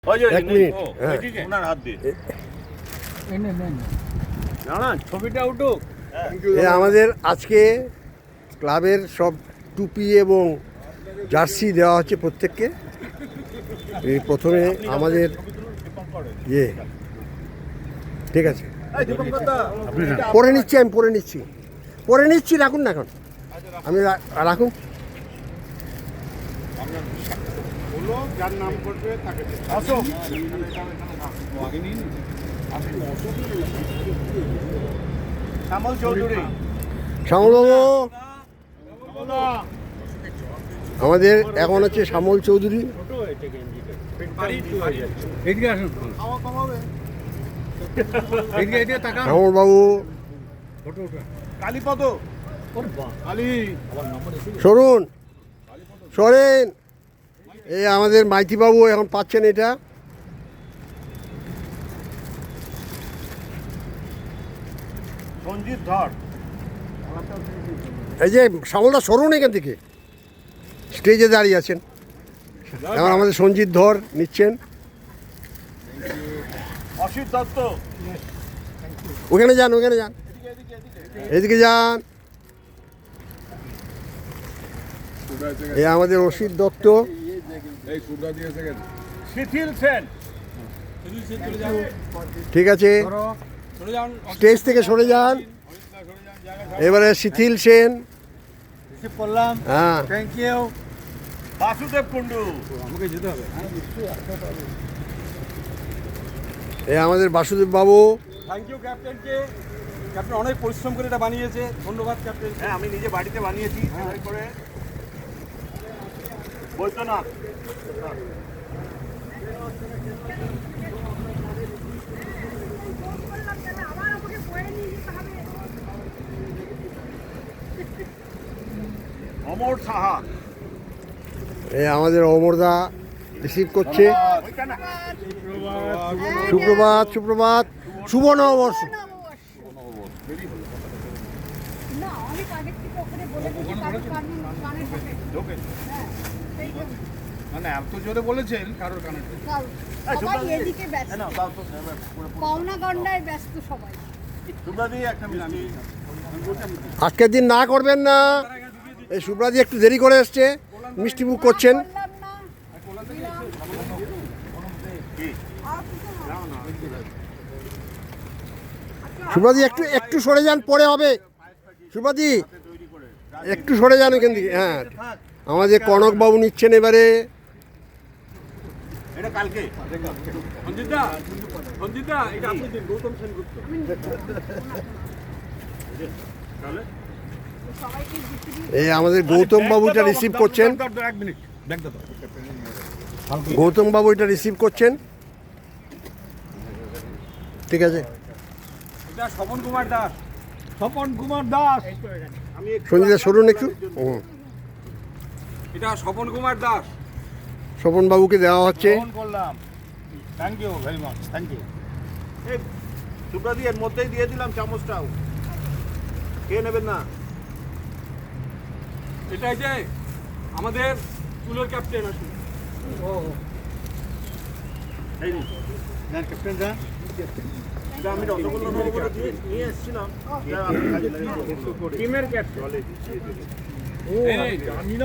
এক মিনিট, হ্যাঁ। ওনার হাত দিয়ে ছবিটা উঠুক। আমাদের আজকে ক্লাবের সব টুপি এবং জার্সি দেওয়া হচ্ছে প্রত্যেককে। এই প্রথমে আমাদের ইয়ে, ঠিক আছে, পরে নিচ্ছি, আমি পরে নিচ্ছি, রাখুন না এখন, আমি রাখুন। যার নাম করবে তাকে শ্যামল চৌধুরী। শ্যামলবাবু, আমাদের এখন হচ্ছে শ্যামল চৌধুরী। শ্যামলবাবু, কালীপদ, সরুন, সরেন। এই আমাদের মাইতিবাবু এখন পাচ্ছেন এটা। সঞ্জিত ধর। এই যে শ্যামলদা, সরুন এখান থেকে, স্টেজে দাঁড়িয়ে আছেন। এখন আমাদের সঞ্জিত ধর নিচ্ছেন। অসিত দত্ত, ওখানে যান, এদিকে যান। এই আমাদের অসিত দত্ত। শিথিল সেন। ঠিক আছে, স্টেজ থেকে সরে যান। এবারে শিথিল সেন। হ্যাঁ, থ্যাংক ইউ। বাসুদেব কুন্ডু। এই আমাদের বাসুদেব বাবু। Thank you ক্যাপ্টেনকে। ক্যাপ্টেন অনেক পরিশ্রম করে এটা বানিয়েছে, ধন্যবাদ ক্যাপ্টেন। হ্যাঁ, আমি নিজে বাড়িতে বানিয়েছি করে। বৈদ্যনাথ, অমর সাহা। এই আমাদের অমরদা রিসিভ করছে। সুপ্রভাত, সুপ্রভাত, শুভ নববর্ষ। মানে এত জোরে বলেছেন কারোর কানে। আজকের দিন না করবেন না। এই সুব্রাজি একটু দেরি করে এসছে, মিষ্টি মুখ করছেন। সুব্রাজি একটু সরে যান, পরে হবে। সুব্রাজি একটু সরে যান এখান থেকে। হ্যাঁ, আমাদের কনকবাবু নিচ্ছেন এবারে। এটা কালকে সঞ্জিতা, এটা আপনি দিন, গৌতম সেনগুপ্ত। এই আমাদের গৌতম বাবু এটা রিসিভ করছেন। এক মিনিট, গৌতম বাবু এটা রিসিভ করছেন। ঠিক আছে, এটা স্বপন কুমার দাস। সঞ্জিতা সরুন একটু। হুম, এটা স্বপন কুমার দাস। স্বপন বাবুকে দেওয়া হচ্ছে। ফোন করলাম। Thank you very much, thank you. এই সুব্রাদি, এর মধ্যেই দিয়ে দিলাম চামচটাও, খেয়ে নেবেন না? এটা যে আমাদের চুলোর ক্যাপ্টেন আসুন। এই নিন। নেন ক্যাপ্টেন দা। এটা আমি রসগোল্লা নেবো বলে নিয়ে এসেছিলাম। টিমের ক্যাপ্টেন।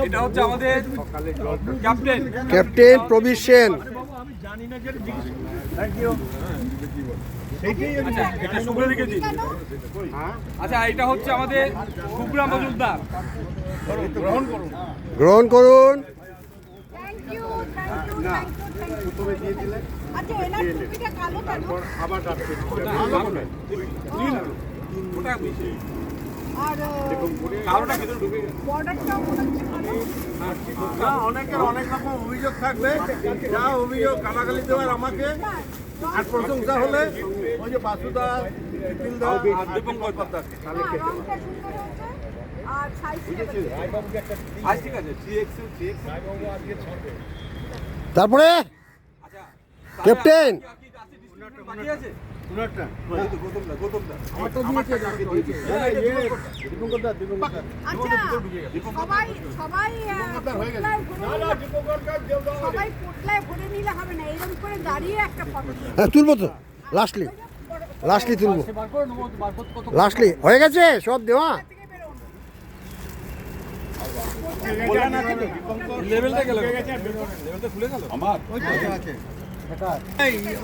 এটা হচ্ছে আমাদের captain. Captain Prabir Sen. Thank you. এটা সুব্রদিকে দিন। আচ্ছা, এটা হচ্ছে আমাদের কুবরা মজুমদার। গ্রহণ করুন। গ্রহণ করুন। আবার ডাকবেন। কারোটা ভেতরে ঢুকে গেছে। না, অনেকের অনেক রকম অভিযোগ থাকবে। যা অভিযোগ গালাগালি দেওয়ার আমাকে, আর প্রশংসা হলে ওই যে বাসুদা, শিথিলদা, দীপঙ্কর দাস। আজ ঠিক আছে, 3XL। তারপরে আচ্ছা, ক্যাপ্টেন। বাকি আছে? সবাই সবাই সবাই পোটলায় ভরে নিলে হবে না, এরকম করে দাঁড়িয়ে একটা ফটো হ্যাঁ তুলবো তো, লাস্টলি তুলবো, লাস্টলি হয়ে গেছে সব দেওয়া। লেভেলটা গেল, লেভেলটা খুলে গেল আমার।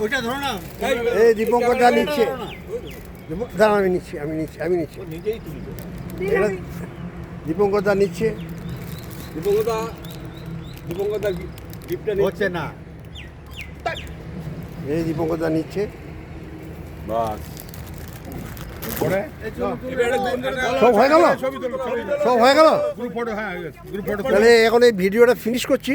ওইটা ধরো না, এই দীপঙ্কর দা নিচ্ছে, দাঁড়ান আমি নিচ্ছি এটা দীপঙ্কর দা নিচ্ছে। দীপঙ্করদা গিফটটা হচ্ছে না। এই দীপঙ্কর দা নিচ্ছে। বাস সব হয়ে গেল, সব হয়ে গেল। গ্রুপ ফটো, হ্যাঁ গ্রুপ ফটো। তাহলে এখন এই ভিডিওটা ফিনিশ করছি।